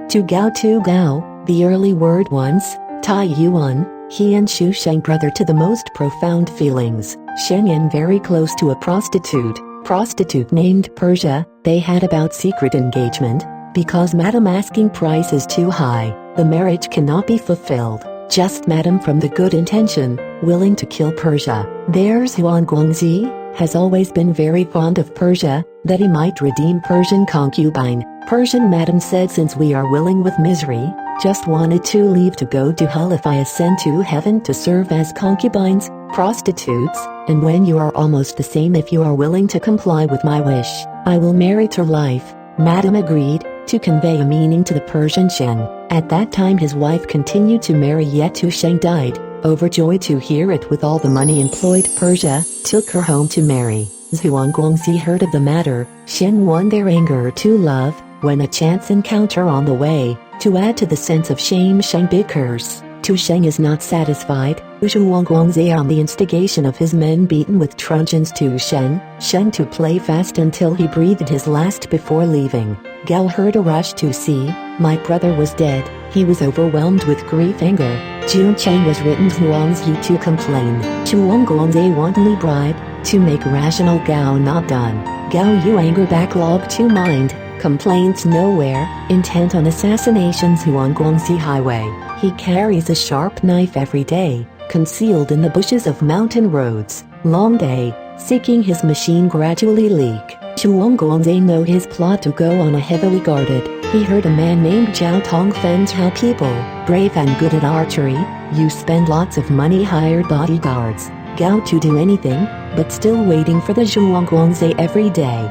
To Gao, the early word once, Taiyuan, he and Shu Sheng brother to the most profound feelings, Sheng and very close to a prostitute named Persia. They had about secret engagement, because madam asking price is too high, the marriage cannot be fulfilled, just madam from the good intention, willing to kill Persia. There's Zhuanggong Zi, has always been very fond of Persia, that he might redeem Persian concubine. Persian madam said since we are willing with misery, just wanted to leave to go to hell if I ascend to heaven to serve as concubines, prostitutes, and when you are almost the same if you are willing to comply with my wish, I will marry to life. Madam agreed, to convey a meaning to the Persian Sheng. At that time his wife continued to marry yet Shu Sheng died, overjoyed to hear it with all the money employed Persia, took her home to marry. Zhuanggong Zi heard of the matter, Sheng won their anger to love, when a chance encounter on the way, to add to the sense of shame Sheng bickers. Shu Sheng is not satisfied, Zhuanggong Zi on the instigation of his men beaten with truncheons to Sheng to play fast until he breathed his last before leaving. Gao heard a rush to see, my brother was dead, he was overwhelmed with grief anger. Jun Cheng was written Zhuangzhi to complain. Zhuanggong Zi wantonly bribe, to make rational Gao not done. Gao Yu anger backlog to mind, complaints nowhere, intent on assassination Zhuanggong Zi highway. He carries a sharp knife every day, concealed in the bushes of mountain roads. Long day, seeking his machine gradually leak. Zhuanggong Zi know his plot to go on a heavily guarded. He heard a man named Zhao Tong fends how people, brave and good at archery, you spend lots of money hired bodyguards. Gao to do anything, but still waiting for the Zhuanggong Zi every day.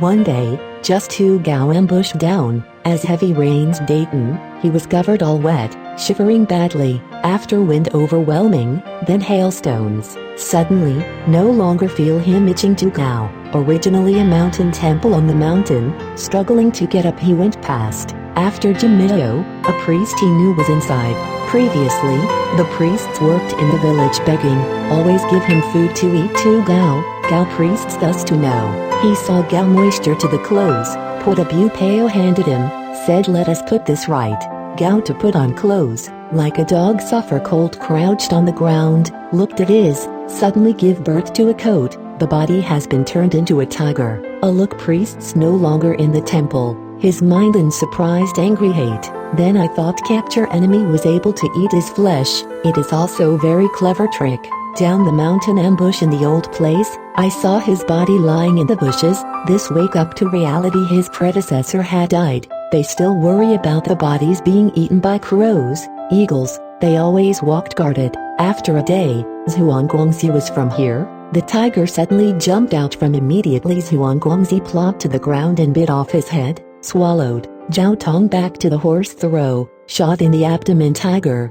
One day, just To Gao ambushed down, as heavy rains Dayton, he was covered all wet, shivering badly, after wind overwhelming, then hailstones. Suddenly, no longer feel him itching To Gao, originally a mountain temple on the mountain, struggling to get up he went past. After Jimito, a priest he knew was inside. Previously, the priests worked in the village begging, always give him food to eat To Gao priests thus to know. He saw Gao moisture to the clothes, put a bupeo handed him, said let us put this right. Gao to put on clothes, like a dog suffer cold crouched on the ground, looked at his, suddenly give birth to a coat, the body has been turned into a tiger. A look priests no longer in the temple, his mind in surprised angry hate. Then I thought capture enemy was able to eat his flesh, it is also very clever trick. Down the mountain ambush in the old place, I saw his body lying in the bushes, this wake up to reality his predecessor had died, they still worry about the bodies being eaten by crows, eagles, they always walked guarded. After a day, Zhuanggong Zi was from here, the tiger suddenly jumped out from immediately Zhuanggong Zi plopped to the ground and bit off his head, swallowed, Zhao Tong back to the horse throw, shot in the abdomen tiger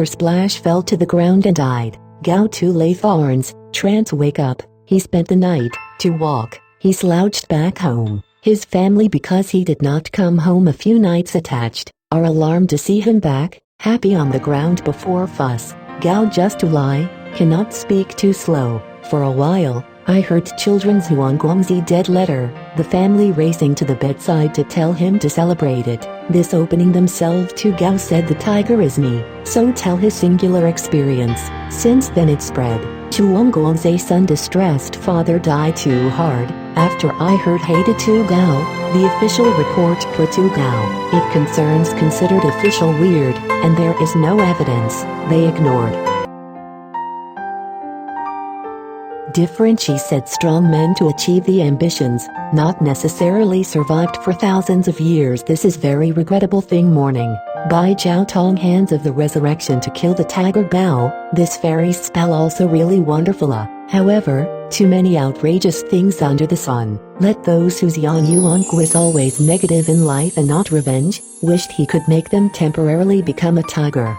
splash fell to the ground and died. Gao to lay thorns, trance wake up, he spent the night, to walk, he slouched back home. His family because he did not come home a few nights attached, are alarmed to see him back, happy on the ground before fuss. Gao just to lie, cannot speak too slow, for a while, I heard children's Zhuanggong Zi dead letter, the family racing to the bedside to tell him to celebrate it. This opening themselves to Gao said the tiger is me, so tell his singular experience. Since then it spread. Zhuanggong Zi's son distressed father died too hard, after I heard hated To Gao, the official report put To Gao. If concerns considered official weird, and there is no evidence, they ignored. Different she said strong men to achieve the ambitions, not necessarily survived for thousands of years. This is very regrettable thing mourning. By Zhao Tong hands of the resurrection to kill the tiger Gao, this fairy spell also really wonderful. However, too many outrageous things under the sun. Let those whose Yuan was always negative in life and not revenge, wished he could make them temporarily become a tiger.